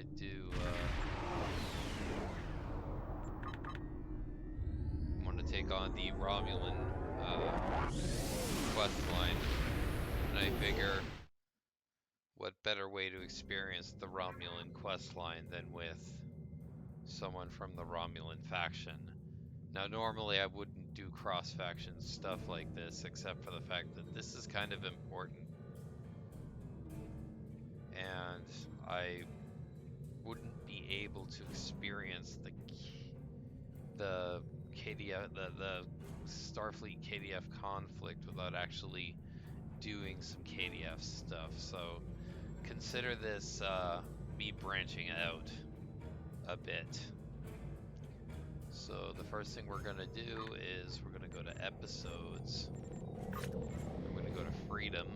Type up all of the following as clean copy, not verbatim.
I do want to take on the Romulan quest line, and I figure what better way to experience the Romulan quest line than with someone from the Romulan faction. Now, normally I wouldn't do cross-faction stuff like this, except for the fact that this is kind of important, and I wouldn't be able to experience the KDF, the Starfleet KDF conflict without actually doing some KDF stuff. So consider this me branching out a bit. So the first thing we're gonna do is we're gonna go to episodes. I'm gonna go to freedom.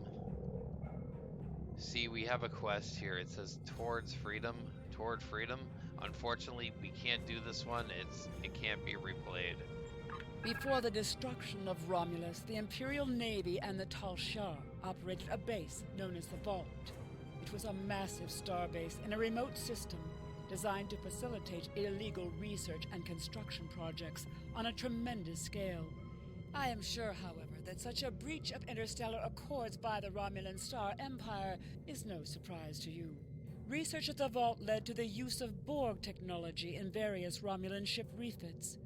See, we have a quest here. It says towards freedom, toward freedom. Unfortunately, we can't do this one. It can't be replayed. Before the destruction of Romulus, the Imperial Navy and the Tal Shiar operated a base known as the Vault. It was a massive starbase in a remote system designed to facilitate illegal research and construction projects on a tremendous scale. I am sure, however, that such a breach of interstellar accords by the Romulan Star Empire is no surprise to you. Research at the Vault led to the use of Borg technology in various Romulan ship refits.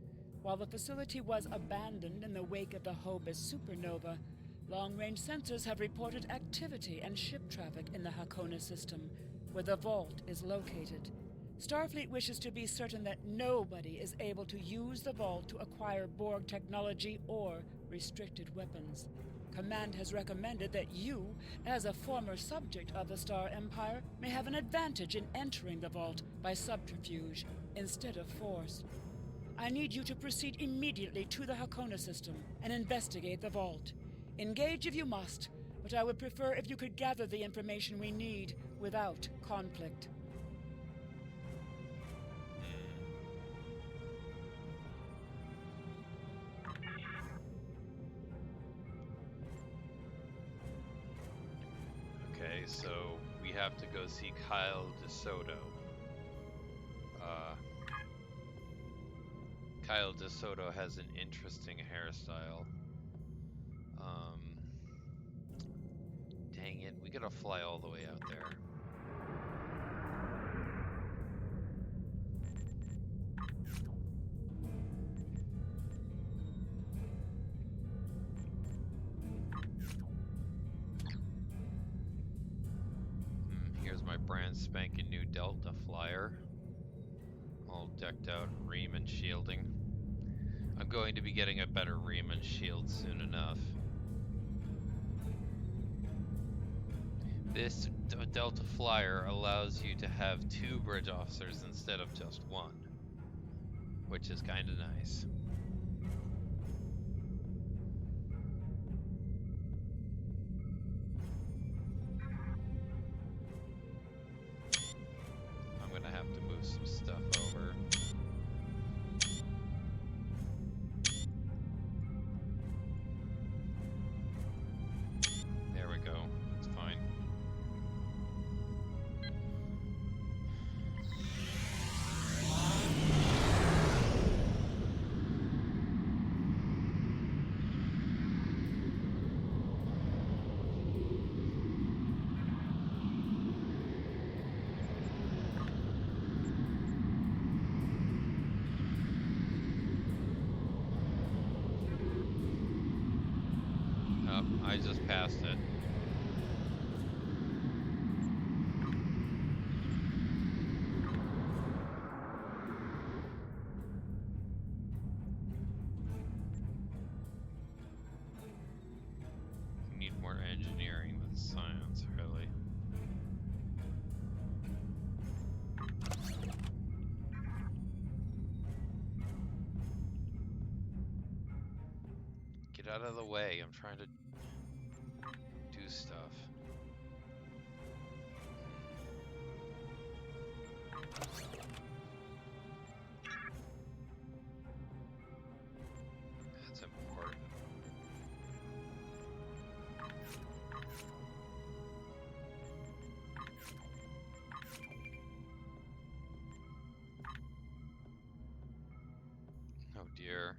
While the facility was abandoned in the wake of the Hobus supernova, long-range sensors have reported activity and ship traffic in the Hakona system, where the Vault is located. Starfleet wishes to be certain that nobody is able to use the Vault to acquire Borg technology or restricted weapons. Command has recommended that you, as a former subject of the Star Empire, may have an advantage in entering the Vault by subterfuge instead of force. I need you to proceed immediately to the Hakona system and investigate the Vault. Engage if you must, but I would prefer if you could gather the information we need without conflict. Okay, so we have to go see Kyle DeSoto. Kyle DeSoto has an interesting hairstyle. Dang it, we gotta fly all the way out there. Here's my brand spanking new Delta flyer. All decked out in ream and shielding. I'm going to be getting a better ream and shield soon enough. This Delta flyer allows you to have 2 bridge officers instead of just 1, which is kind of nice. I'm gonna have to move some stuff over. There we go. It's fine. I just passed it. You need more engineering than science, really. Get out of the way, I'm trying to do stuff. That's important. dear.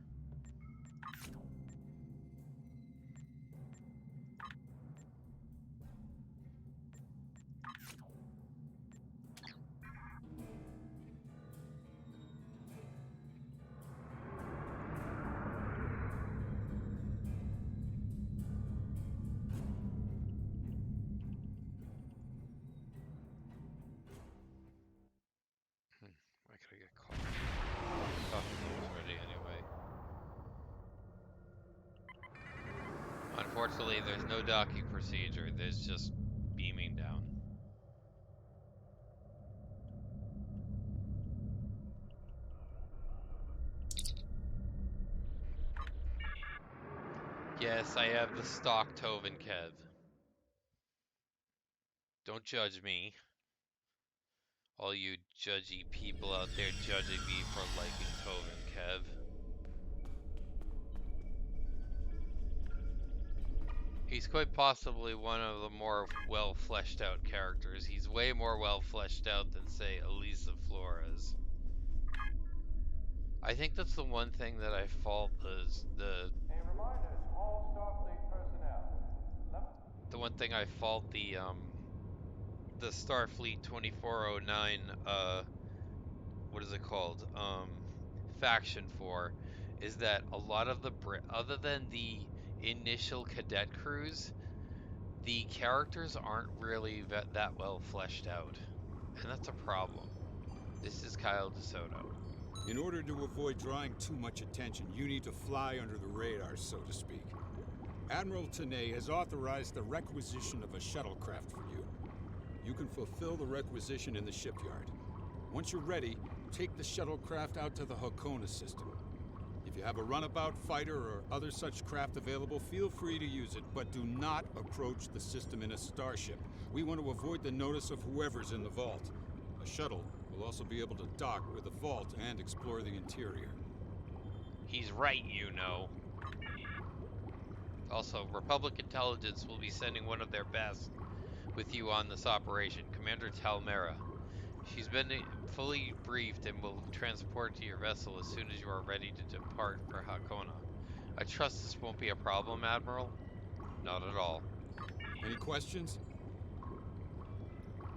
I gotta get coffee. Coffee was ready anyway. Unfortunately, there's no docking procedure. There's just beaming down. Yes, I have the stock Tovin Kev. Don't judge me. All you judgy people out there judging me for liking Tovin Kev. He's quite possibly one of the more well fleshed out characters. He's way more well fleshed out than, say, Elisa Flores. I think that's the one thing that I fault is the one thing I fault the Starfleet 2409 what is it called faction for is that a lot of the other than the initial cadet crews, the characters aren't really that well fleshed out, and that's a problem. This is Kyle DeSoto. In order to avoid drawing too much attention, you need to fly under the radar, so to speak. Admiral Tanay has authorized the requisition of a shuttlecraft for you. You can fulfill the requisition in the shipyard. Once you're ready, take the shuttlecraft out to the Hakona system. If you have a runabout, fighter, or other such craft available, feel free to use it, but do not approach the system in a starship. We want to avoid the notice of whoever's in the vault. A shuttle will also be able to dock with the vault and explore the interior. He's right, you know. Also, Republic Intelligence will be sending one of their best with you on this operation, Commander Talmera. She's been fully briefed and will transport to your vessel as soon as you are ready to depart for Hakona. I trust this won't be a problem, Admiral? Not at all. Any questions?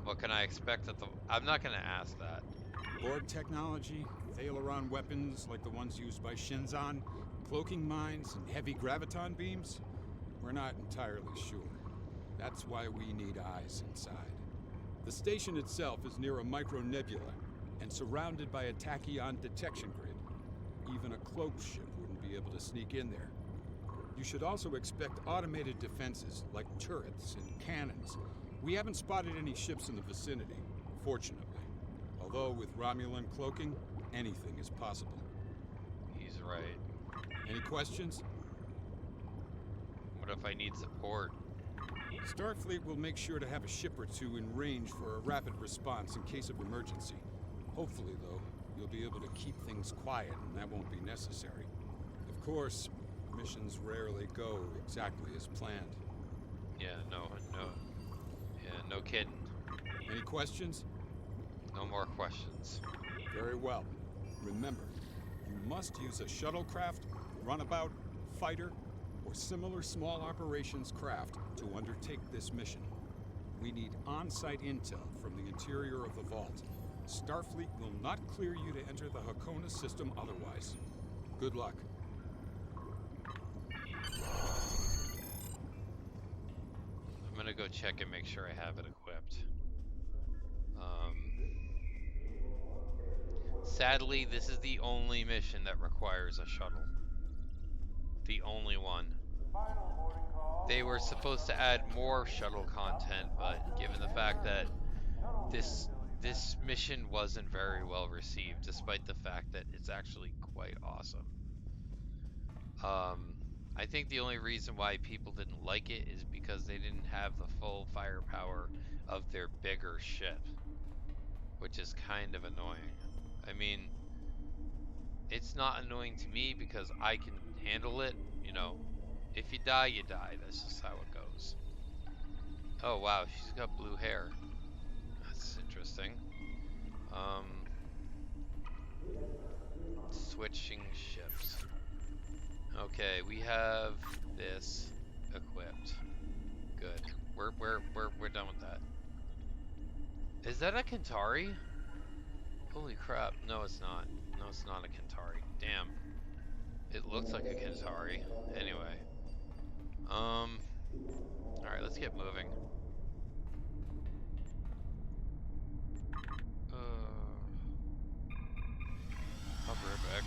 What can I expect at the... I'm not going to ask that. Borg technology, Thalaron weapons like the ones used by Shinzon, cloaking mines, and heavy graviton beams? We're not entirely sure. That's why we need eyes inside. The station itself is near a micronebula and surrounded by a tachyon detection grid. Even a cloaked ship wouldn't be able to sneak in there. You should also expect automated defenses like turrets and cannons. We haven't spotted any ships in the vicinity, fortunately. Although with Romulan cloaking, anything is possible. He's right. Any questions? What if I need support? Starfleet will make sure to have a ship or two in range for a rapid response in case of emergency. Hopefully, though, you'll be able to keep things quiet and that won't be necessary. Of course, missions rarely go exactly as planned. Yeah, no. Yeah, no kidding. Any questions? No more questions. Very well. Remember, you must use a shuttlecraft, runabout, fighter, or similar small operations craft to undertake this mission. We need on-site intel from the interior of the vault. Starfleet will not clear you to enter the Hakona system otherwise. Good luck. I'm gonna go check and make sure I have it equipped. Sadly, this is the only mission that requires a shuttle. The only one. They were supposed to add more shuttle content, but given the fact that this mission wasn't very well received, despite the fact that it's actually quite awesome. I think the only reason why people didn't like it is because they didn't have the full firepower of their bigger ship, which is kind of annoying. I mean, it's not annoying to me because I can handle it, you know. If you die, you die. That's just how it goes. Oh wow, she's got blue hair. That's interesting. Switching ships. Okay, we have this equipped. Good. We're done with that. Is that a Kentari? Holy crap. No, it's not. No, it's not a Kentari. Damn. It looks like a Kentari. Anyway. Alright, let's get moving. I'll be right back.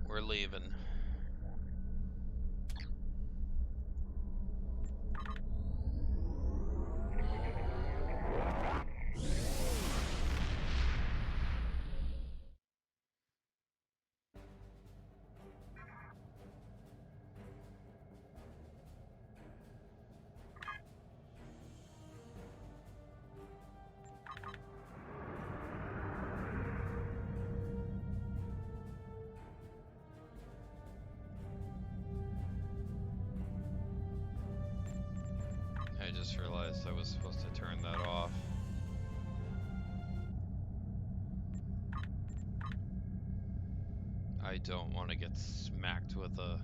We're leaving. I just realized I was supposed to turn that off. I don't want to get smacked with a...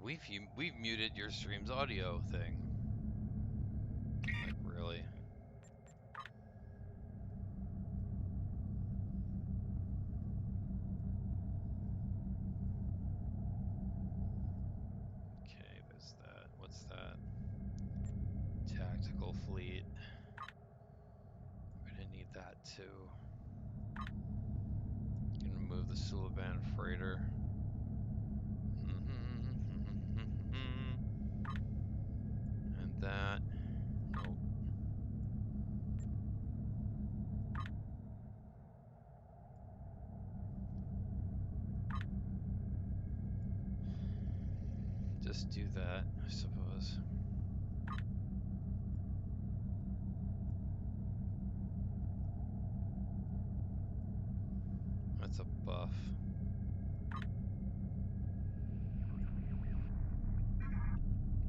we've muted your stream's audio thing. Like, really? Okay, there's that. What's that? Tactical fleet. We're gonna need that too. Gonna move the Suliban freighter. And that. Nope. Just do that, I suppose. That's a buff.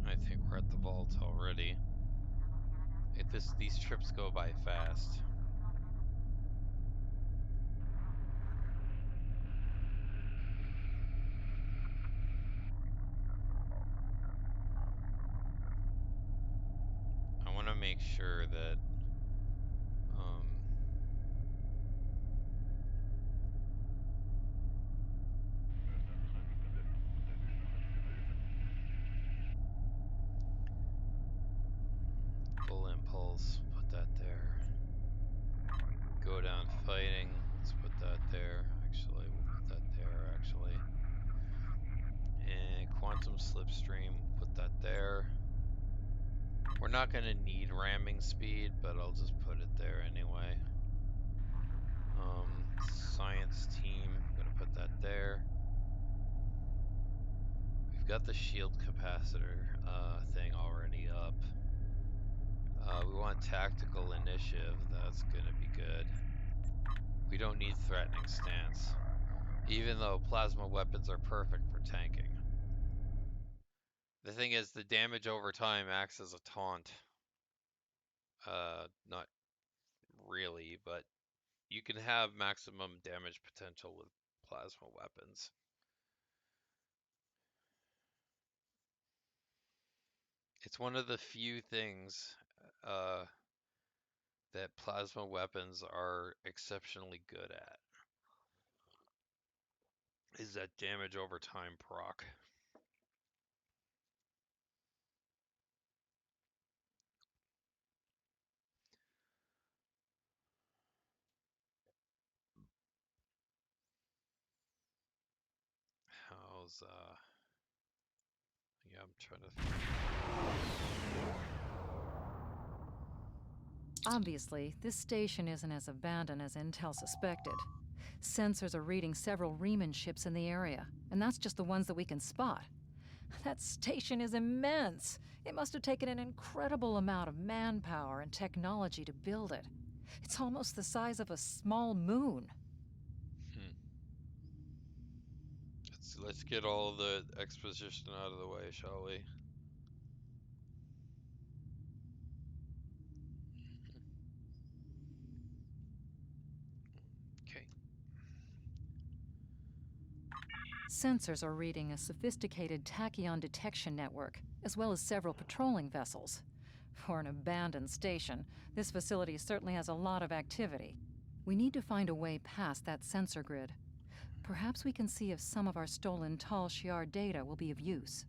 I think we're at the vault already. These trips go by fast. I want to make sure that full impulse, put that there. Go down fighting, let's put that there. Actually, we'll put that there, actually. And quantum slipstream, put that there. We're not going to need ramming speed, but I'll just put it there anyway. Science team, I'm going to put that there. We've got the shield capacitor thing already up. We want tactical initiative, that's going to be good. We don't need threatening stance, even though plasma weapons are perfect for tanking. The thing is, the damage over time acts as a taunt. Not really, but you can have maximum damage potential with plasma weapons. It's one of the few things that plasma weapons are exceptionally good at, is that damage over time proc. those, yeah, I'm trying to... Obviously, this station isn't as abandoned as Intel suspected. Sensors are reading several Riemann ships in the area, and that's just the ones that we can spot. That station is immense. It must have taken an incredible amount of manpower and technology to build it. It's almost the size of a small moon. Let's get all the exposition out of the way, shall we? Okay. Sensors are reading a sophisticated tachyon detection network, as well as several patrolling vessels. For an abandoned station, this facility certainly has a lot of activity. We need to find a way past that sensor grid. Perhaps we can see if some of our stolen Tal Shiar data will be of use.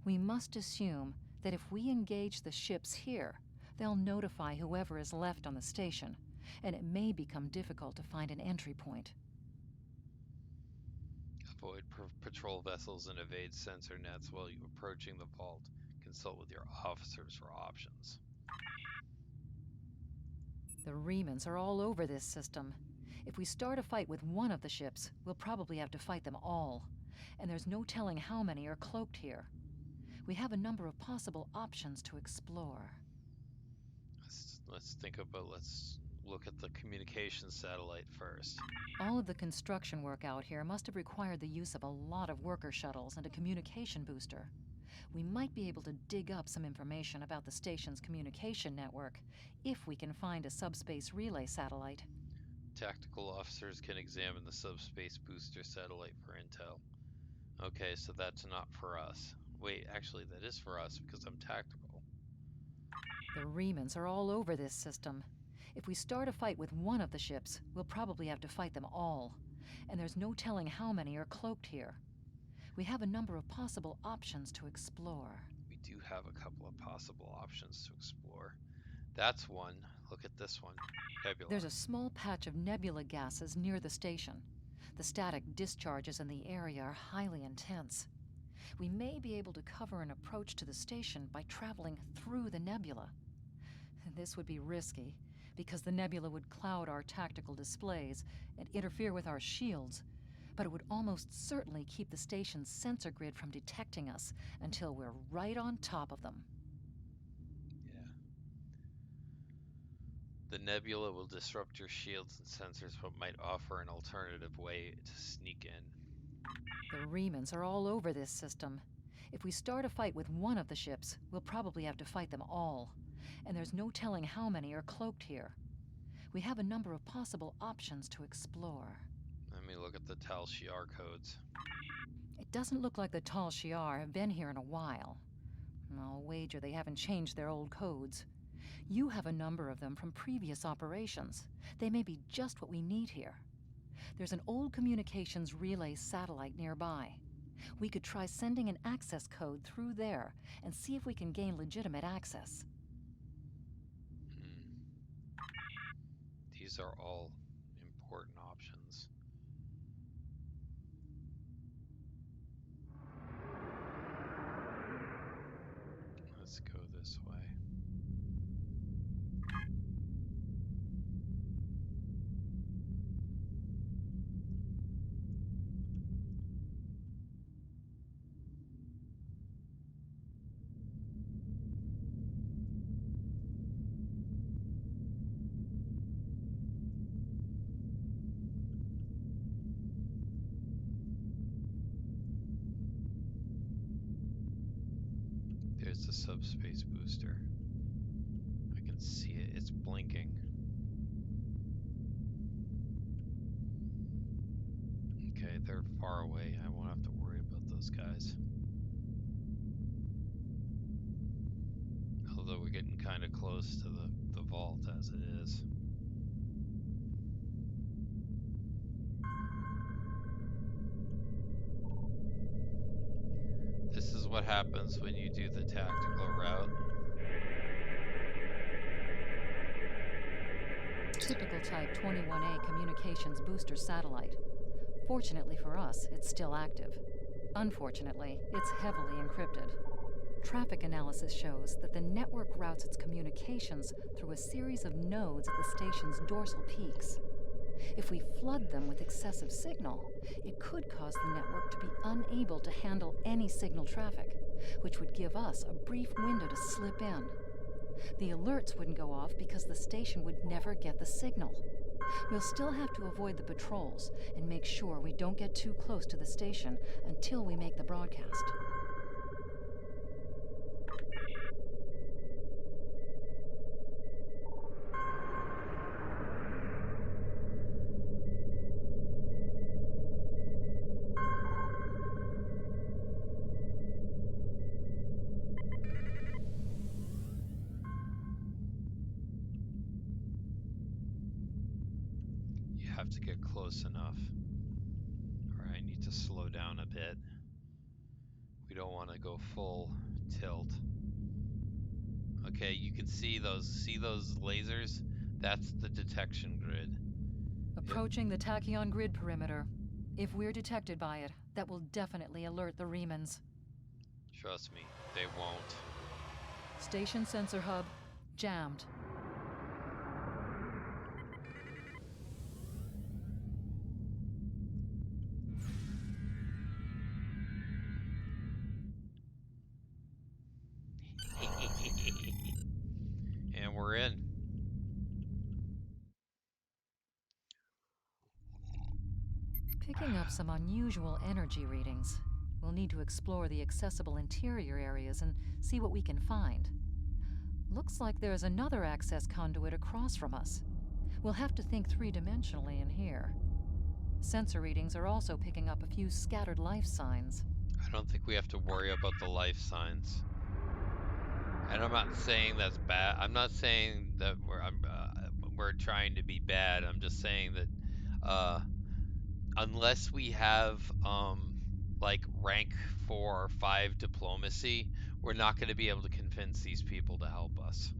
We must assume that if we engage the ships here, they'll notify whoever is left on the station, and it may become difficult to find an entry point. Avoid patrol vessels and evade sensor nets while you approaching the vault. Consult with your officers for options. The Riemanns are all over this system. If we start a fight with one of the ships, we'll probably have to fight them all. And there's no telling how many are cloaked here. We have a number of possible options to explore. Let's look at the communications satellite first. All of the construction work out here must have required the use of a lot of worker shuttles and a communication booster. We might be able to dig up some information about the station's communication network if we can find a subspace relay satellite. Tactical officers can examine the subspace booster satellite for intel. Okay, so that's not for us. Wait, actually that is for us because I'm tactical. The Riemanns are all over this system. If we start a fight with one of the ships, we'll probably have to fight them all. And there's no telling how many are cloaked here. We have a number of possible options to explore. We do have a couple of possible options to explore. That's one. Look at this one. Nebula. There's a small patch of nebula gases near the station. The static discharges in the area are highly intense. We may be able to cover an approach to the station by traveling through the nebula. This would be risky, because the nebula would cloud our tactical displays and interfere with our shields, but it would almost certainly keep the station's sensor grid from detecting us until we're right on top of them. Yeah. The nebula will disrupt your shields and sensors, but might offer an alternative way to sneak in. The Riemanns are all over this system. If we start a fight with one of the ships, we'll probably have to fight them all. And there's no telling how many are cloaked here. We have a number of possible options to explore. Let me look at the Tal Shiar codes. It doesn't look like the Tal Shiar have been here in a while. I'll wager they haven't changed their old codes. You have a number of them from previous operations. They may be just what we need here. There's an old communications relay satellite nearby. We could try sending an access code through there and see if we can gain legitimate access. These are all important options. Let's go this way. There's the subspace booster. I can see it. It's blinking. Okay, they're far away. I won't have to worry about those guys. Although we're getting kind of close to the vault as it is. This is what happens when you do the tactical route. Typical Type 21A communications booster satellite. Fortunately for us, it's still active. Unfortunately, it's heavily encrypted. Traffic analysis shows that the network routes its communications through a series of nodes at the station's dorsal peaks. If we flood them with excessive signal, it could cause the network to be unable to handle any signal traffic, which would give us a brief window to slip in. The alerts wouldn't go off because the station would never get the signal. We'll still have to avoid the patrols and make sure we don't get too close to the station until we make the broadcast. You have to get close enough. Or I need to slow down a bit. We don't want to go full tilt. Okay, you can see those lasers? That's the detection grid. Approaching the tachyon grid perimeter. If we're detected by it, that will definitely alert the Remans. Trust me, they won't. Station sensor hub jammed. And we're in. Picking up some unusual energy readings. We'll need to explore the accessible interior areas and see what we can find. Looks like there's another access conduit across from us. We'll have to think three-dimensionally in here. Sensor readings are also picking up a few scattered life signs. I don't think we have to worry about the life signs. And I'm not saying that's bad. I'm not saying that we're trying to be bad. I'm just saying that unless we have like rank 4 or 5 diplomacy, we're not going to be able to convince these people to help us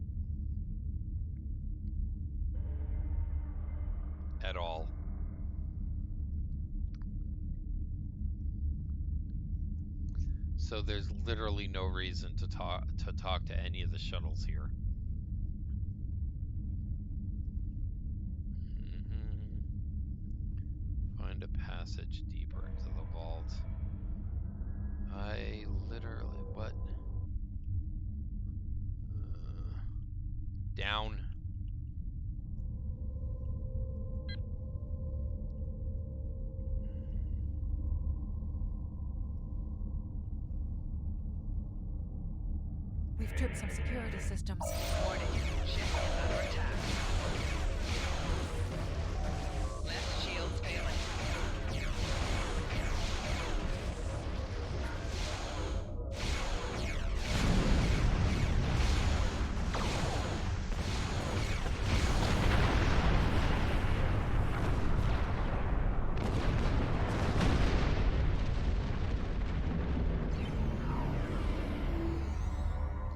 at all. So there's literally no reason to talk to any of the shuttles here. Find a passage deeper into the vault. I literally what? Down. We've tripped some security systems. Warning, ship is under attack. Left shields failing.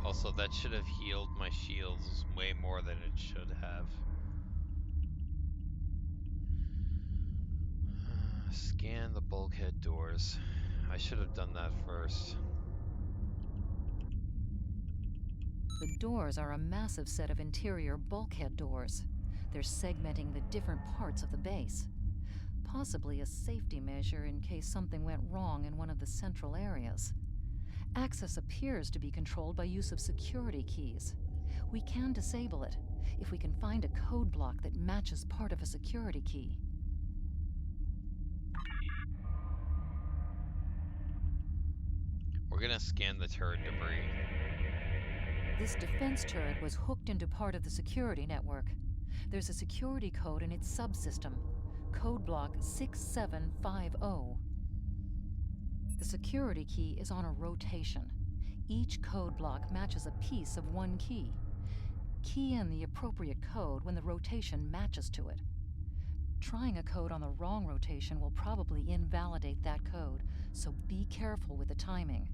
Also, that should have healed my shields way more than it should have. Scan the bulkhead doors. I should have done that first. The doors are a massive set of interior bulkhead doors. They're segmenting the different parts of the base. Possibly a safety measure in case something went wrong in one of the central areas. Access appears to be controlled by use of security keys. We can disable it if we can find a code block that matches part of a security key. We're gonna scan the turret debris. This defense turret was hooked into part of the security network. There's a security code in its subsystem, code block 6750. The security key is on a rotation. Each code block matches a piece of one key. Key in the appropriate code when the rotation matches to it. Trying a code on the wrong rotation will probably invalidate that code, so be careful with the timing.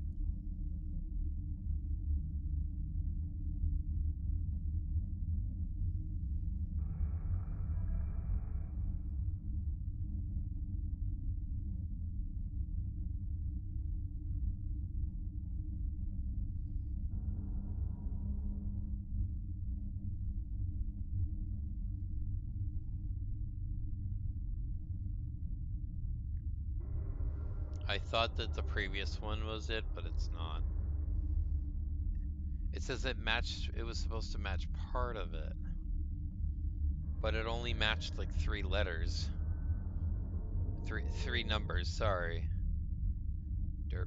I thought that the previous one was it, but it's not. It says it matched, it was supposed to match part of it, but it only matched like 3 letters. Three numbers, sorry. Derp.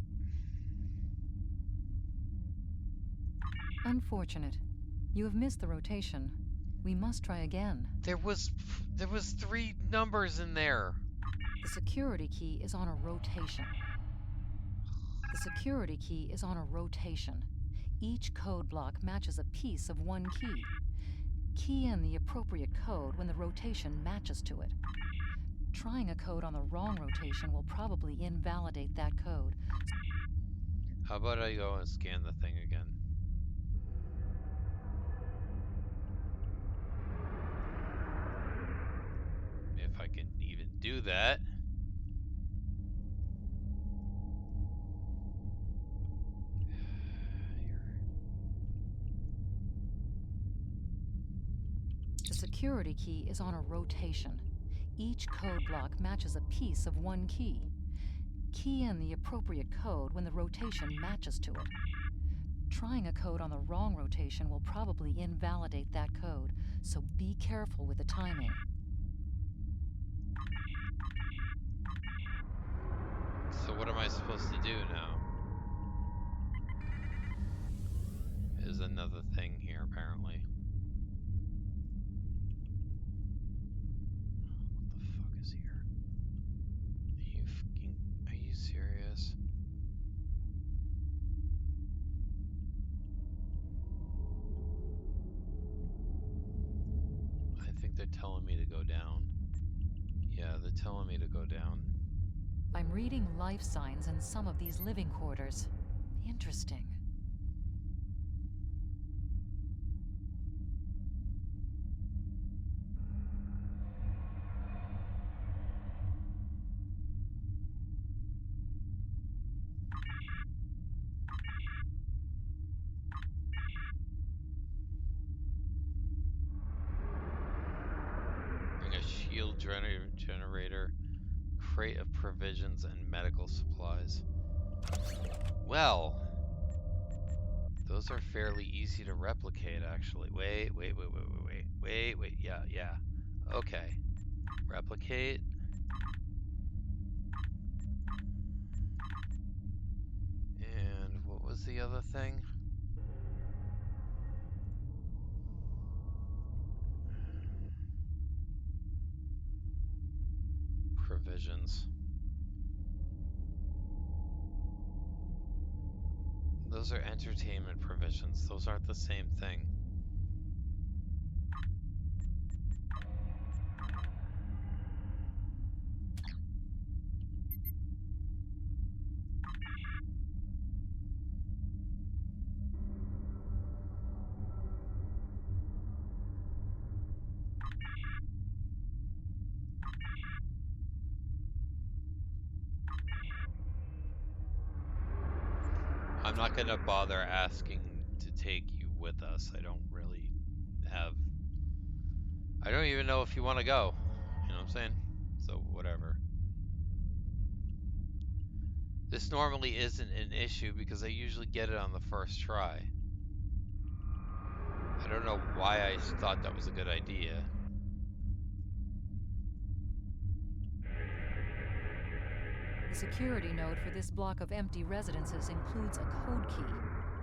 Unfortunate. You have missed the rotation. We must try again. There was 3 numbers in there. The security key is on a rotation. The security key is on a rotation. Each code block matches a piece of one key. Key in the appropriate code when the rotation matches to it. Trying a code on the wrong rotation will probably invalidate that code. How about I go and scan the thing again? If I can even do that. The security key is on a rotation. Each code block matches a piece of one key. Key in the appropriate code when the rotation matches to it. Trying a code on the wrong rotation will probably invalidate that code, so be careful with the timing. So what am I supposed to do now? Is another thing here apparently. What the fuck is here? Are you serious? I think they're telling me to go down. Yeah, they're telling me to go down. I'm reading life signs in some of these living quarters. Interesting. Bring a shield generator, crate of provisions, and medical supplies. Well, those are fairly easy to replicate, actually. Wait. Yeah. Okay. Replicate. And what was the other thing? Provisions. Those are entertainment provisions. Those aren't the same thing. I'm not gonna bother asking to take you with us. I don't really have... I don't even know if you want to go. You know what I'm saying? So, whatever. This normally isn't an issue because I usually get it on the first try. I don't know why I thought that was a good idea. The security node for this block of empty residences includes a code key,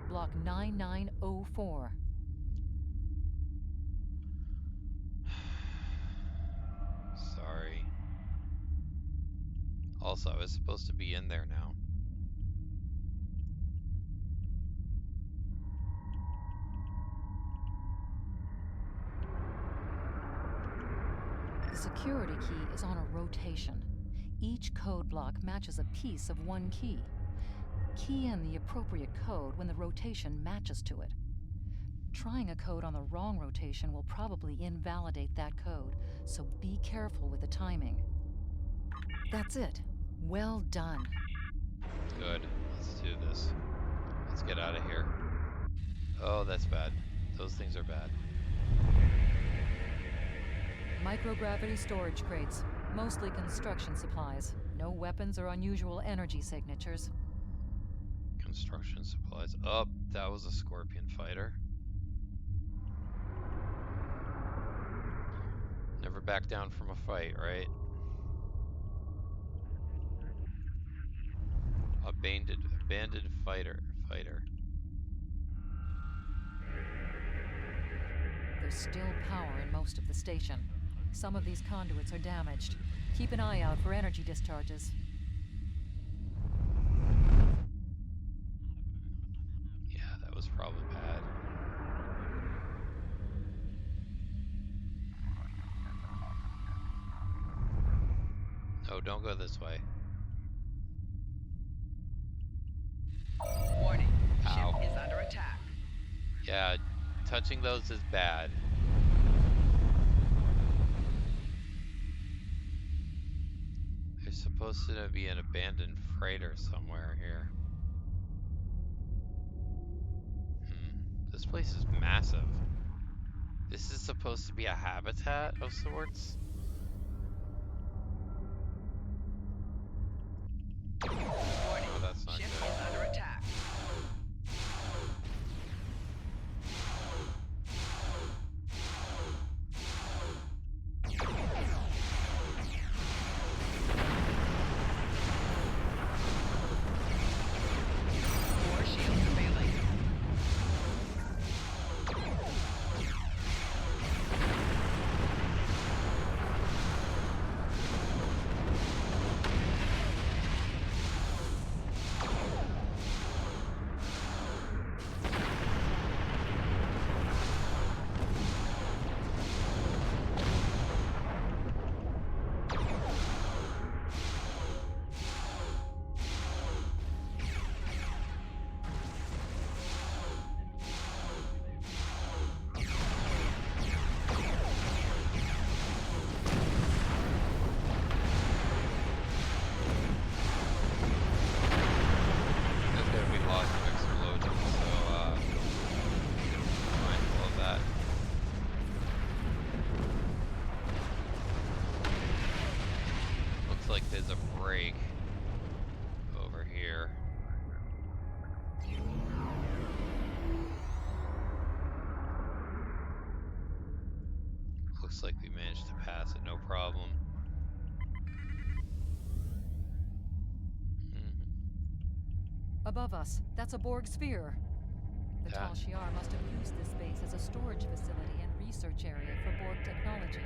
block 9904. Sorry. Also, I was supposed to be in there now. The security key is on a rotation. Each code block matches a piece of one key. Key in the appropriate code when the rotation matches to it. Trying a code on the wrong rotation will probably invalidate that code, so be careful with the timing. That's it. Well done. Good. Let's do this. Let's get out of here. Oh, that's bad. Those things are bad. Microgravity storage crates, mostly construction supplies. No weapons or unusual energy signatures. Construction supplies. Oh, that was a Scorpion fighter. Never back down from a fight, right? Abandoned fighter. There's still power in most of the station. Some of these conduits are damaged. Keep an eye out for energy discharges. Yeah, that was probably bad. No, don't go this way. Warning. Ow. Ship is under attack. Yeah, touching those is bad. There's supposed to be an abandoned freighter somewhere here. This place is massive. This is supposed to be a habitat of sorts? Warning. Oh, that's not Ship good. is under attack. Core shields are failing. There's gonna be lots of explosions, so be mindful of that. Looks like there's a break over here. Looks like we managed to pass it, no problem. Above us, that's a Borg sphere. The Yeah. Tal Shiar must have used this base as a storage facility and research area for Borg technology.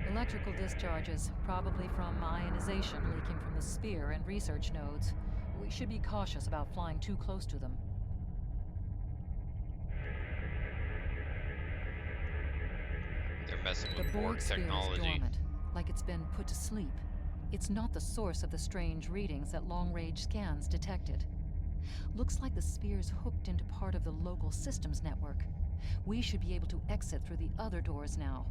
Electrical discharges, probably from ionization leaking from the sphere and research nodes. We should be cautious about flying too close to them. They're messing The with Borg Borg sphere is technology. dormant, like it's been put to sleep. It's not the source of the strange readings that long-range scans detected. Looks like the sphere's hooked into part of the local systems network. We should be able to exit through the other doors now.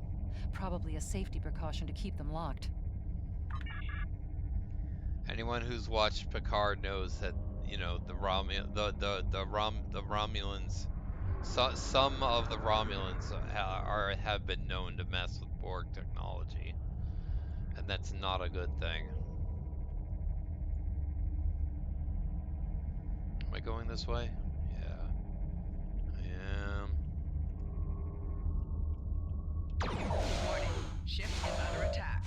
Probably a safety precaution to keep them locked. Anyone who's watched Picard knows that, you know, the Romulans, some of the Romulans have been known to mess with Borg technology, and that's not a good thing. Am I going this way? Yeah, I am. Warning. Ship is under attack.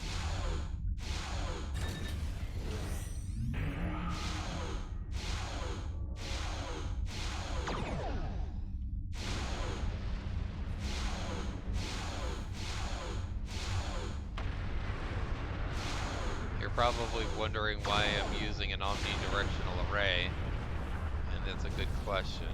You're probably wondering why I'm using an omnidirectional array, and that's a good question.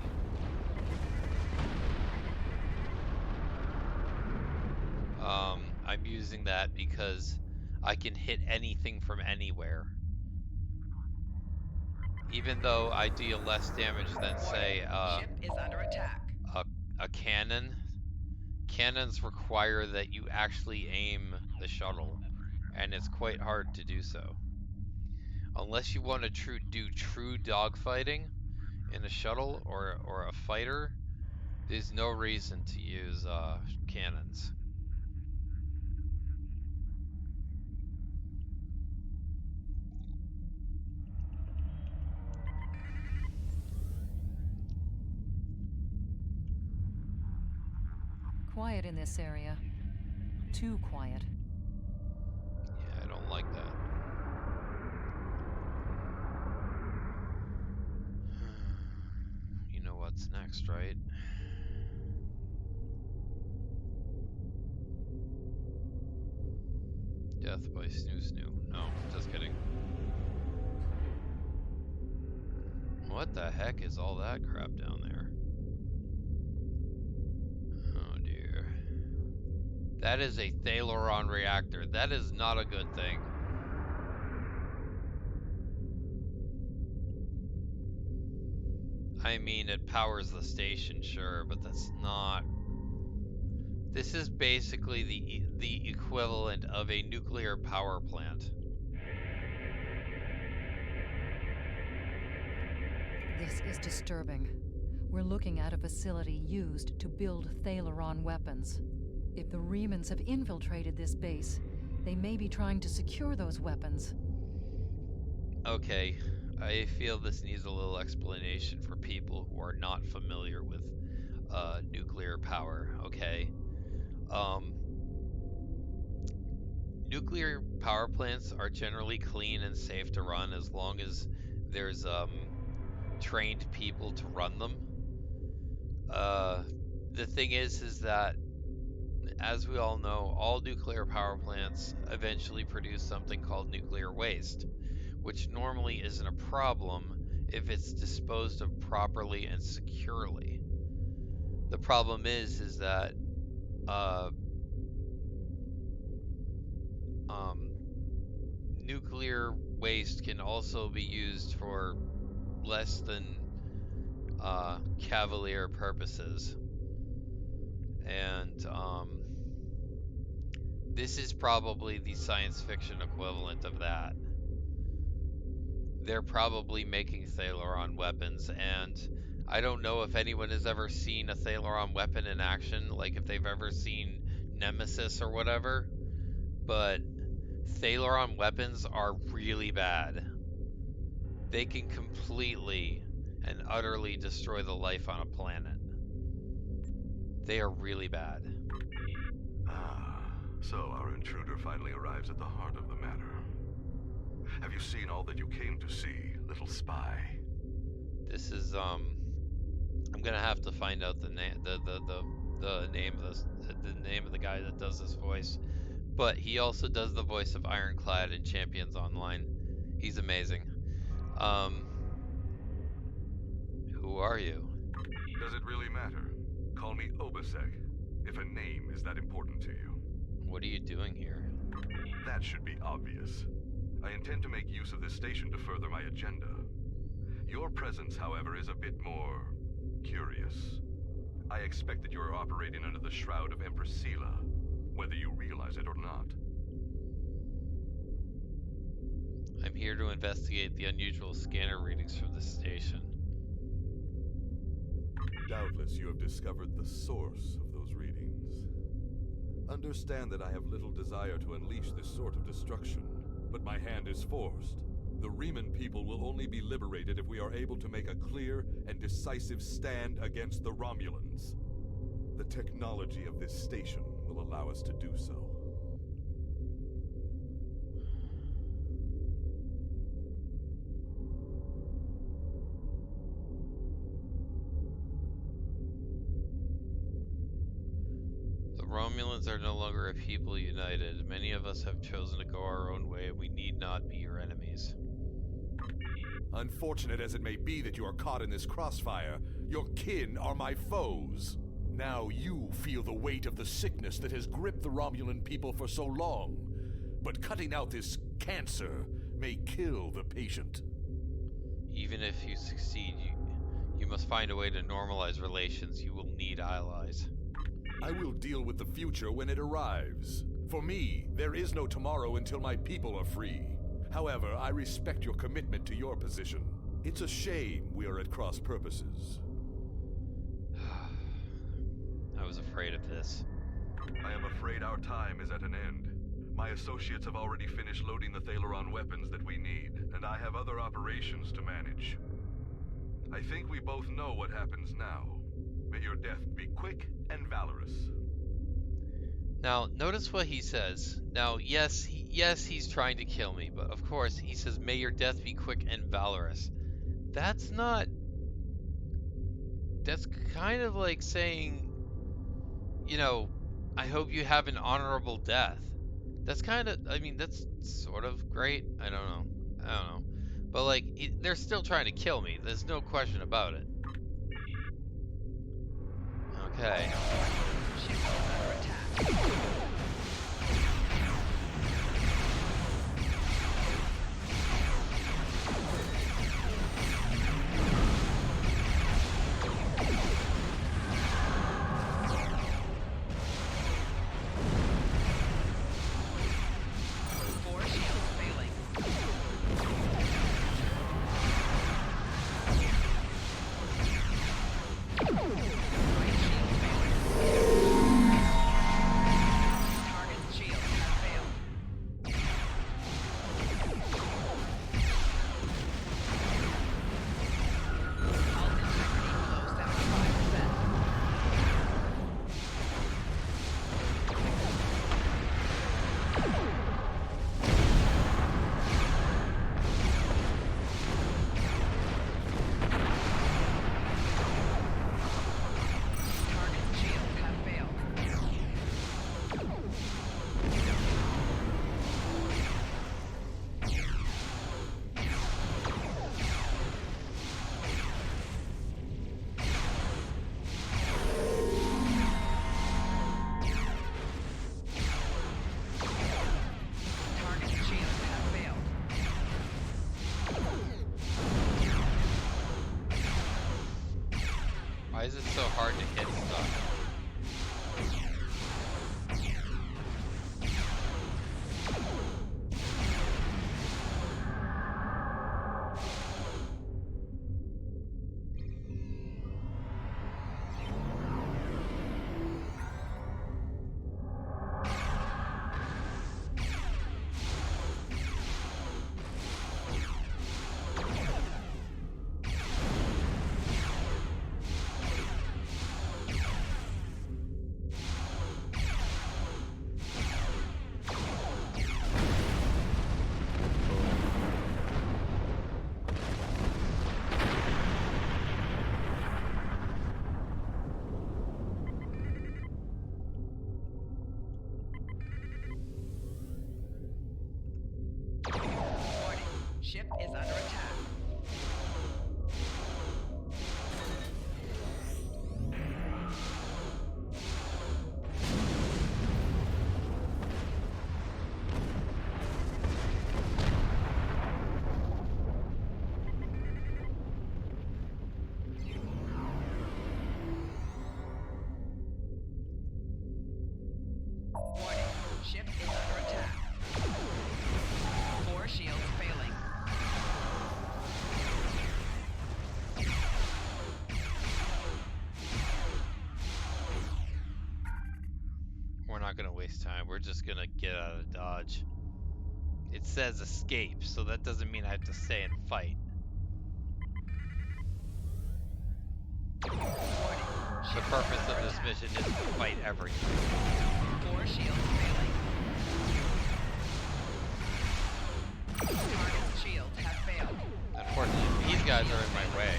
I'm using that because I can hit anything from anywhere. Even though I deal less damage than, say, Ship is under attack. a cannon, cannons require that you actually aim the shuttle, and it's quite hard to do so. Unless you want to do true dogfighting in a shuttle or a fighter, there's no reason to use cannons. quiet in this area. Too quiet. Yeah, I don't like that. You know what's next, right? Death by Snoo Snoo. No, just kidding. What the heck is all that crap down there? Oh dear. That is a Thalaron reactor. That is not a good thing. I mean, it powers the station, sure, but that's not... This is basically the equivalent of a nuclear power plant. This is disturbing. We're looking at a facility used to build Thalaron weapons. If the Remans have infiltrated this base, they may be trying to secure those weapons. Okay, I feel this needs a little explanation for people who are not familiar with nuclear power, okay? Nuclear power plants are generally clean and safe to run as long as there's trained people to run them. The thing is that, as we all know, all nuclear power plants eventually produce something called nuclear waste, which normally isn't a problem if it's disposed of properly and securely. The problem is that nuclear waste can also be used for less than cavalier purposes. And this is probably the science fiction equivalent of that. They're probably making Thalaron weapons, and I don't know if anyone has ever seen a Thalaron weapon in action, like if they've ever seen Nemesis or whatever, but Thalaron weapons are really bad. They can completely and utterly destroy the life on a planet. They are really bad. Ah, so our intruder finally arrives at the heart of the matter. Have you seen all that you came to see, little spy? This is I'm gonna have to find out the name the name of the guy that does this voice. But he also does the voice of Ironclad in Champions Online. He's amazing. Who are you? Does it really matter? Call me Obasek, if a name is that important to you. What are you doing here? That should be obvious. I intend to make use of this station to further my agenda. Your presence, however, is a bit more curious. I expect that you are operating under the shroud of Empress Sela, whether you realize it or not. I'm here to investigate the unusual scanner readings from the station. Doubtless you have discovered the source of those readings. Understand that I have little desire to unleash this sort of destruction, but my hand is forced. The Reman people will only be liberated if we are able to make a clear and decisive stand against the Romulans. The technology of this station will allow us to do so. The Romulans are no longer a people united. Many of us have chosen to go our own way, and we need not be your enemies. Unfortunate as it may be that you are caught in this crossfire, your kin are my foes. Now you feel the weight of the sickness that has gripped the Romulan people for so long. But cutting out this cancer may kill the patient. Even if you succeed, you must find a way to normalize relations. You will need allies. I will deal with the future when it arrives. For me, there is no tomorrow until my people are free. However, I respect your commitment to your position. It's a shame we are at cross purposes. I was afraid of this. I am afraid our time is at an end. My associates have already finished loading the Thalaron weapons that we need, and I have other operations to manage. I think we both know what happens now. May your death be quick and valorous. Now, notice what he says. Now, yes, he's trying to kill me, but of course, he says, "May your death be quick and valorous." That's not. That's kind of like saying, you know, "I hope you have an honorable death." That's kind of. I mean, that's sort of great. I don't know. I don't know. But like, they're still trying to kill me. There's no question about it. Okay. Ship is under attack. Four shields failing. Right shield failing. Target's shields have failed. Hull integrity below 75%. Target's shields have failed. Target's shields have failed. Why is it so hard to hit stuff? Warning. Ship is under attack. Warning. Ship is under attack. Four shields failing. We're not gonna waste time. We're just gonna get out of Dodge. It says escape, so that doesn't mean I have to stay and fight. Warning. The Ship is purpose under of this attack. mission is to fight everything. Four shields failing. Target's shields have failed. Unfortunately, these guys are in my way.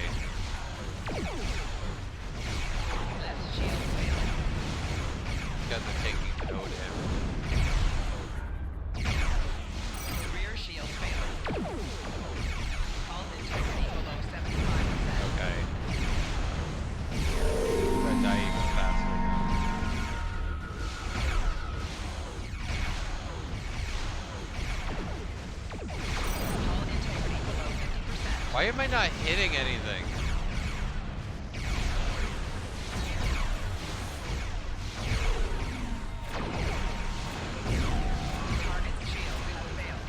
Left shield failing. These guys are taking no damage. Rear shield failing. Hull integrity below 75%. Okay. I die even faster now. Hull integrity below 50%. Why am I not hitting anything? Target's shields have failed.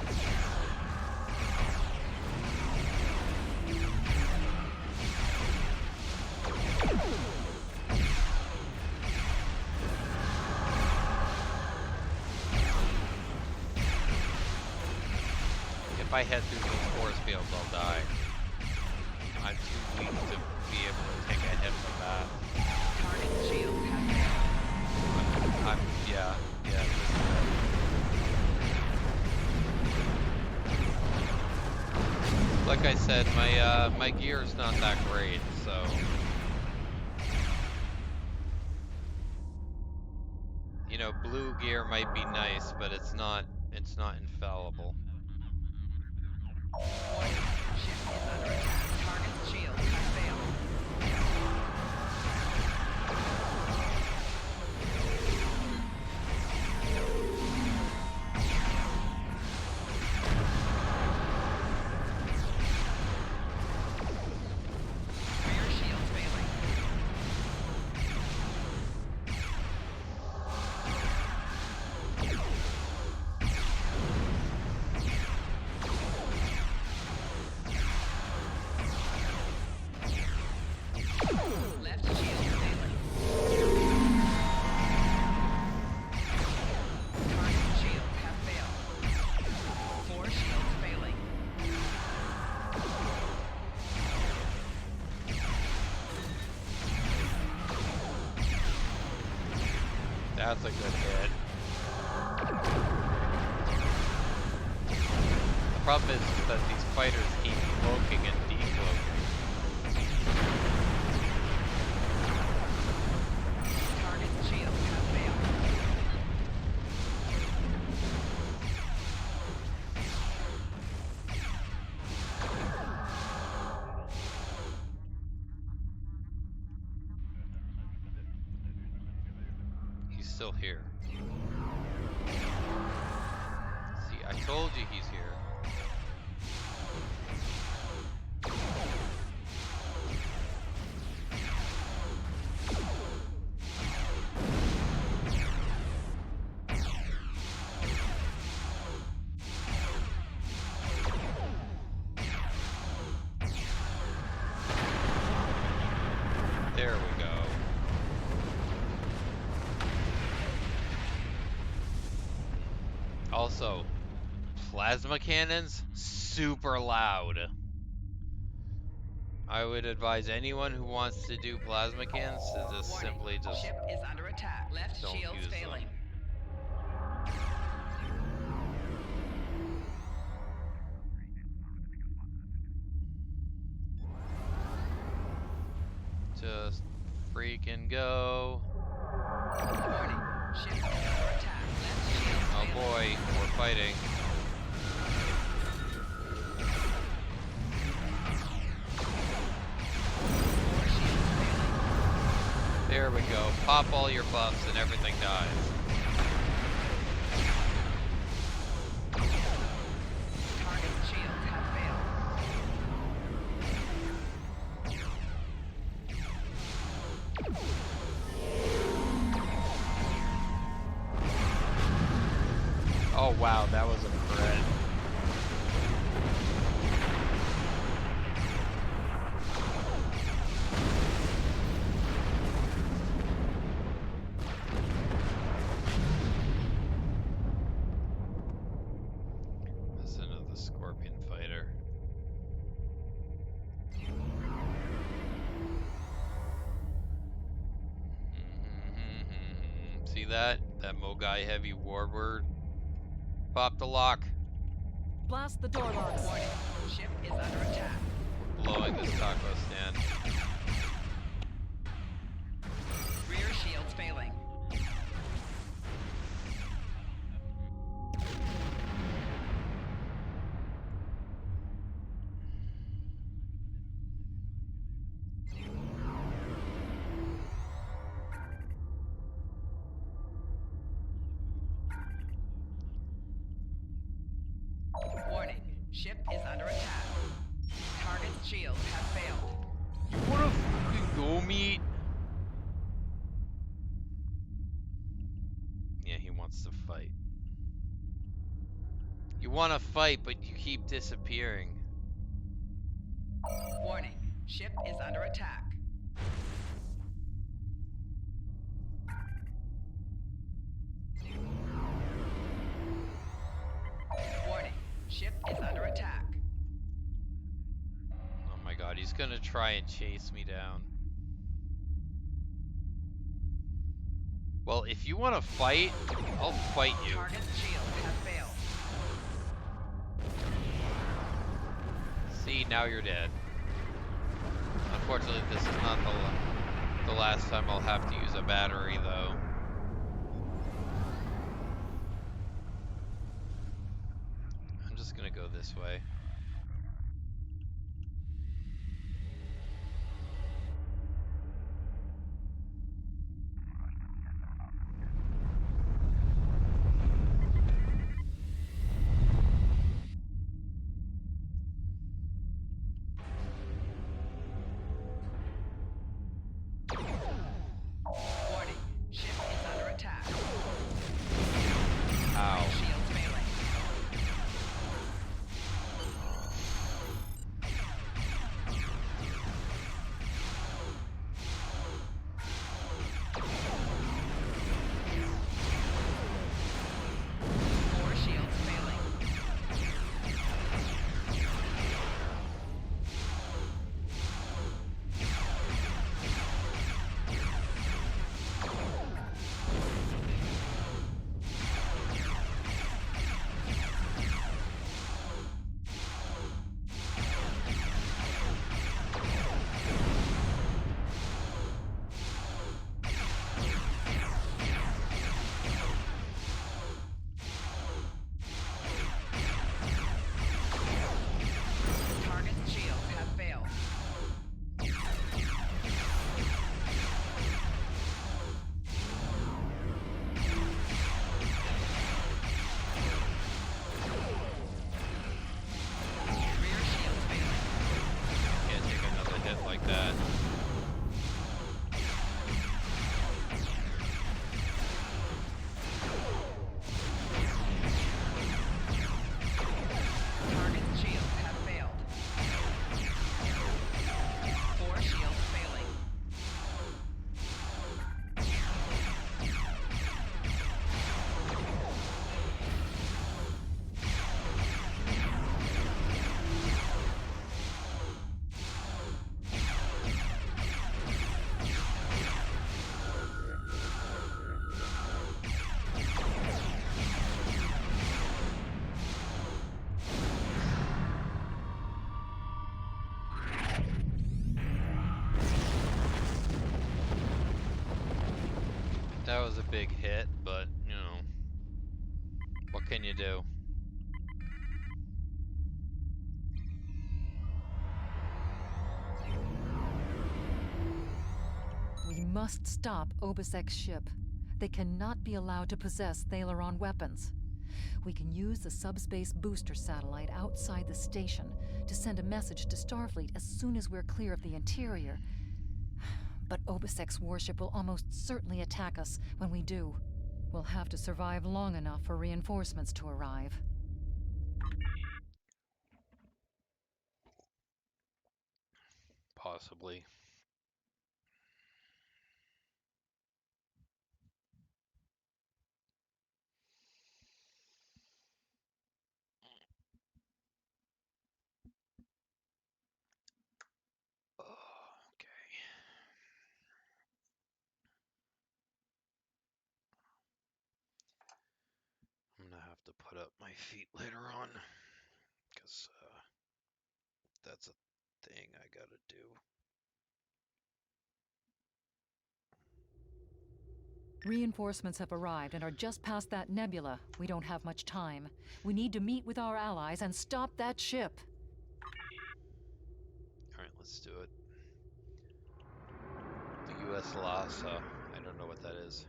If I head through those force fields, I'll die. I'm too weak to be able to take a hit from that. Target's shields have failed. Yeah. Yeah. Like I said, my gear is not that great, so you know, blue gear might be nice, but it's not infallible. Warning. Ship is under attack. Target's shields have failed. Rear shields failing. Left shield failing. Target's shields have failed. 4 shields failing. That's a good hit. The problem is that these fighters keep cloaking and decloaking. Target's shields have failed. He's still here. See, I told you he's here. There we go. Also, plasma cannons, super loud. I would advise anyone who wants to do plasma cannons to just Warning. simply just Ship is under attack. Left don't shields use them. failing. Just freaking go. Warning. Ship is under attack. Left shields Oh failing. boy, we're fighting. Four shields failing. There we go. Pop all your buffs and everything dies. Target's shields have failed. Oh wow, that was a crit. That's another scorpion fighter. See that? That Mogai heavy warbird popped the lock. Blast the door locks. Warning. Ship is under attack. Blowing this taco stand. Rear shields failing. Warning. Ship is under attack. Target's shields have failed. You wanna fucking go meet? Yeah, he wants to fight. You wanna fight, but you keep disappearing. Warning. Ship is under attack. Warning. Ship is under attack. Oh my god, he's gonna try and chase me down. Well, if you want to fight, I'll fight you. Target's shields have failed. See, now you're dead. Unfortunately, this is not the last time I'll have to use a battery, though. I'm just gonna go this way. Warning. Ship is under attack. Ow. Shields failing. Four shields failing. Target's shields have failed. Rear shields failing. Can't take another hit like that. Target's shields have failed. Four shields failing. That was a big hit, but, you know, what can you do? We must stop Obisek's ship. They cannot be allowed to possess Thalaron weapons. We can use the subspace booster satellite outside the station to send a message to Starfleet as soon as we're clear of the interior. But Obisek's warship will almost certainly attack us when we do. We'll have to survive long enough for reinforcements to arrive. Possibly. Okay. I'm gonna have to put up my feet later on, because that's a thing I gotta do. Reinforcements have arrived and are just past that nebula. We don't have much time. We need to meet with our allies and stop that ship. Alright, let's do it. The U.S. Lhasa. I don't know what that is.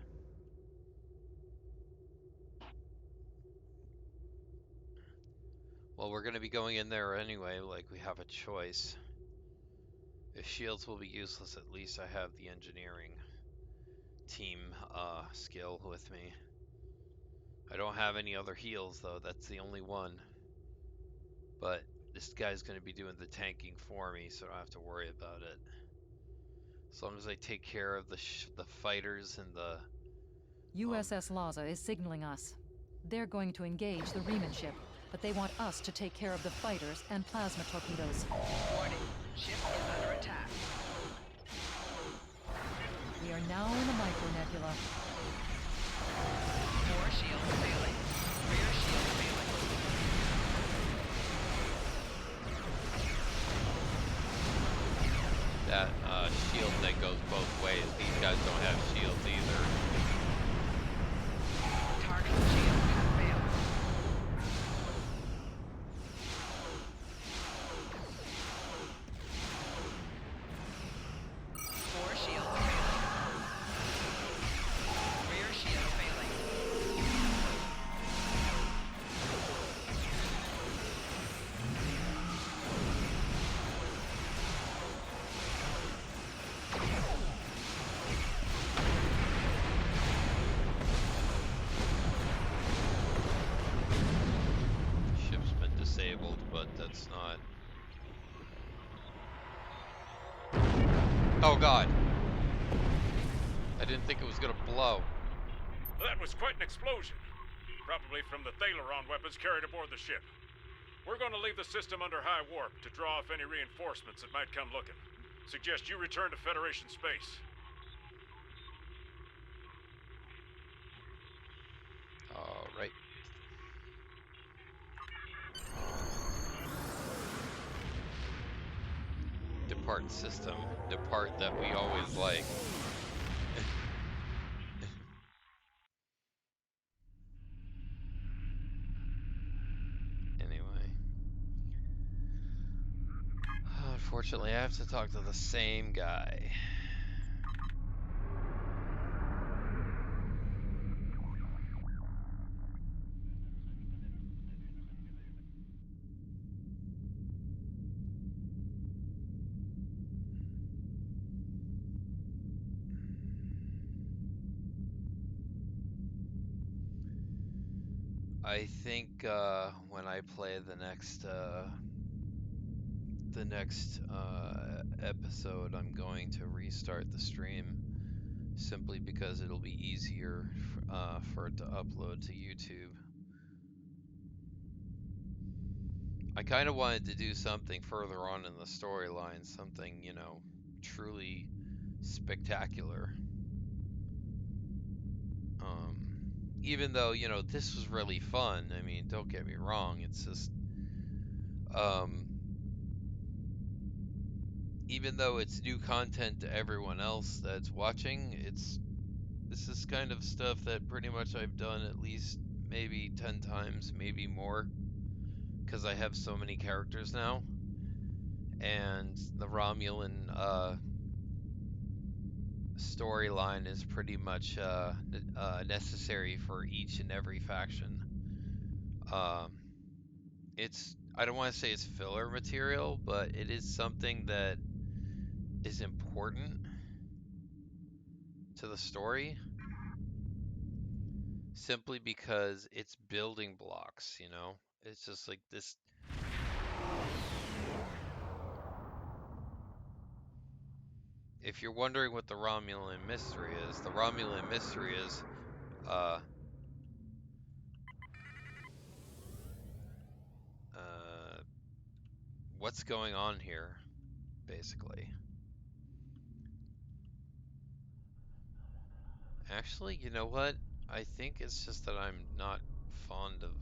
Well, we're gonna be going in there anyway, like we have a choice. If shields will be useless, at least I have the engineering team skill with me. I don't have any other heals though, that's the only one. But this guy's gonna be doing the tanking for me, so I don't have to worry about it. As long as I take care of the fighters and the USS Lhasa is signaling us. They're going to engage the Riemann ship, but they want us to take care of the fighters and plasma torpedoes. Warning. Ship is under attack. We are now in the micronebula. Four shields failing. Rear shield failing. That shield that goes both ways. These guys don't have shields either. Target shields have failed. Four shields failing. Rear shield failing. Ship's been disabled, but that's not. Oh god! I didn't think it was gonna blow. That was quite an explosion. Probably from the Thaleron weapons carried aboard the ship. We're going to leave the system under high warp to draw off any reinforcements that might come looking. Suggest you return to Federation space. Alright. Depart system. Depart that we always like. Anyway. Unfortunately, I have to talk to the same guy. I think when I play the next episode, I'm going to restart the stream simply because it'll be easier for it to upload to YouTube. I kind of wanted to do something further on in the storyline, something, you know, truly spectacular. Even though, you know, this was really fun. I mean, don't get me wrong. It's just, even though it's new content to everyone else that's watching, this is kind of stuff that pretty much I've done at least maybe 10 times, maybe more, because I have so many characters now. And the Romulan storyline is pretty much necessary for each and every faction. I don't want to say it's filler material, but it is something that is important to the story, simply because it's building blocks, you know? It's just like this. If you're wondering what the Romulan mystery is, the Romulan mystery is uh, what's going on here, basically. Actually, you know what? I think it's just that I'm not fond of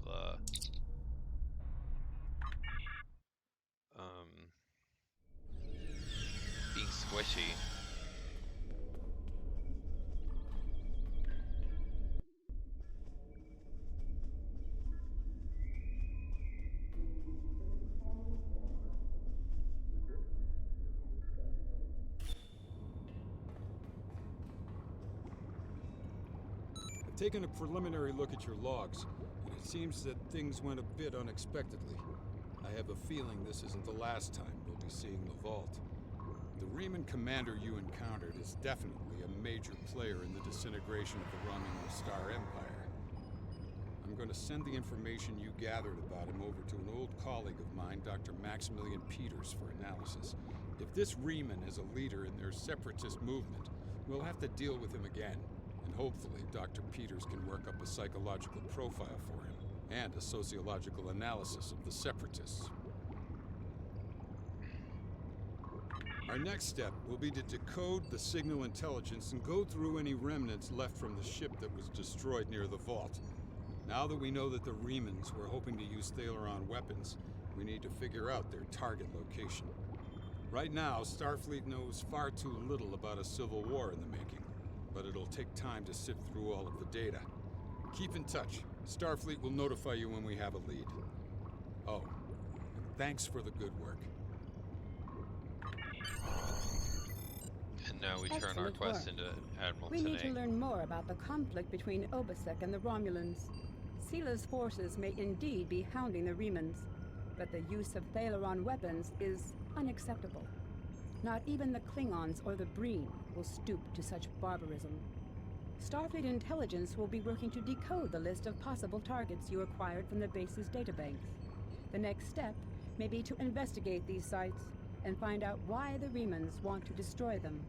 being squishy. I've taken a preliminary look at your logs, and it seems that things went a bit unexpectedly. I have a feeling this isn't the last time we'll be seeing the vault. The Reman commander you encountered is definitely a major player in the disintegration of the Romulan Star Empire. I'm going to send the information you gathered about him over to an old colleague of mine, Dr. Maximilian Peters, for analysis. If this Reman is a leader in their separatist movement, we'll have to deal with him again. And hopefully, Dr. Peters can work up a psychological profile for him, and a sociological analysis of the separatists. Our next step will be to decode the signal intelligence and go through any remnants left from the ship that was destroyed near the vault. Now that we know that the Remans were hoping to use Thaleron weapons, we need to figure out their target location. Right now, Starfleet knows far too little about a civil war in the making, but it'll take time to sift through all of the data. Keep in touch. Starfleet will notify you when we have a lead. Oh, and thanks for the good work. And now we turn our Excellent quest work. into Admiral We need to Tenay. learn more about the conflict between Obasek and the Romulans. Sila's forces may indeed be hounding the Remans, but the use of Thaleron weapons is unacceptable. Not even the Klingons or the Breen will stoop to such barbarism. Starfleet intelligence will be working to decode the list of possible targets you acquired from the base's databanks. The next step may be to investigate these sites and find out why the Remans want to destroy them.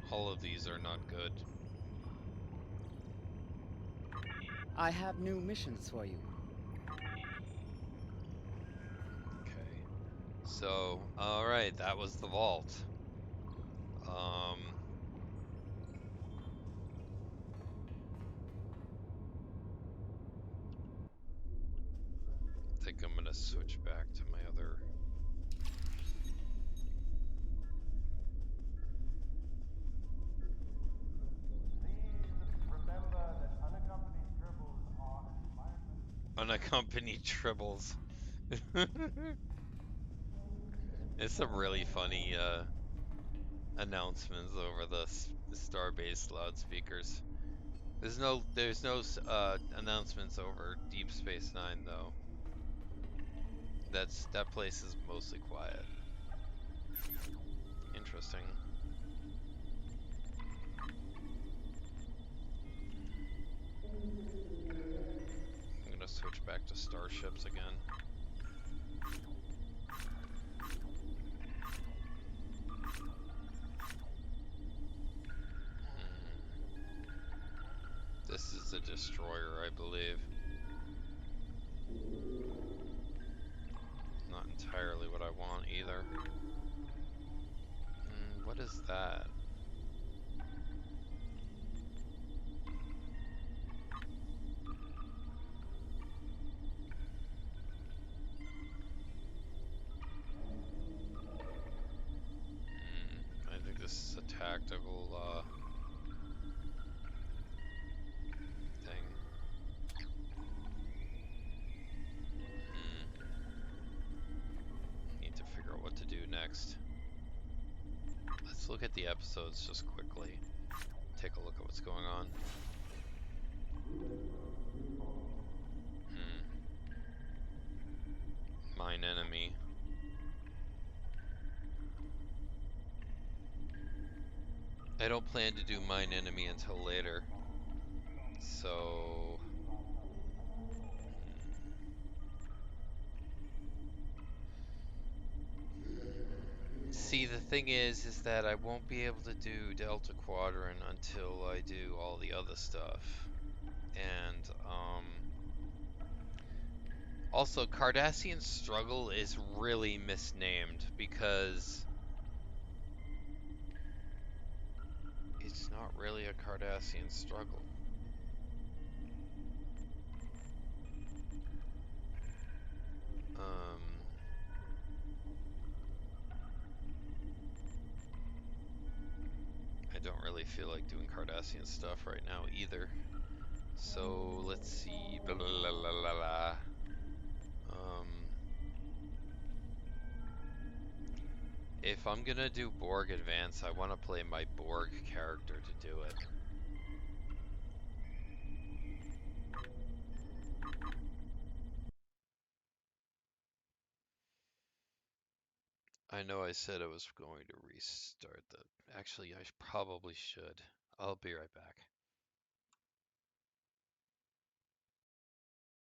All of these are not good. I have new missions for you. Okay. So, alright, that was the vault. I think I'm gonna switch back to my other. Unaccompanied tribbles. It's some really funny announcements over the Starbase loudspeakers. There's no announcements over Deep Space Nine though. That place is mostly quiet. Interesting. I'm gonna switch back to starships again. This is a destroyer, I believe. Not entirely what I want either. What is that? I think this is a tactical thing. Need to figure out what to do next. Let's look at the episodes just quickly. Take a look at what's going on. Mine enemy. I don't plan to do mine enemy until later. So see, the thing is that I won't be able to do Delta Quadrant until I do all the other stuff. And also Cardassian Struggle is really misnamed because it's not really a Cardassian struggle. I don't really feel like doing Cardassian stuff right now either. So let's see. Blah, blah, blah, blah, blah, blah. If I'm gonna do Borg Advance, I want to play my Borg character to do it. I know I said I was going to restart the... Actually, I probably should. I'll be right back.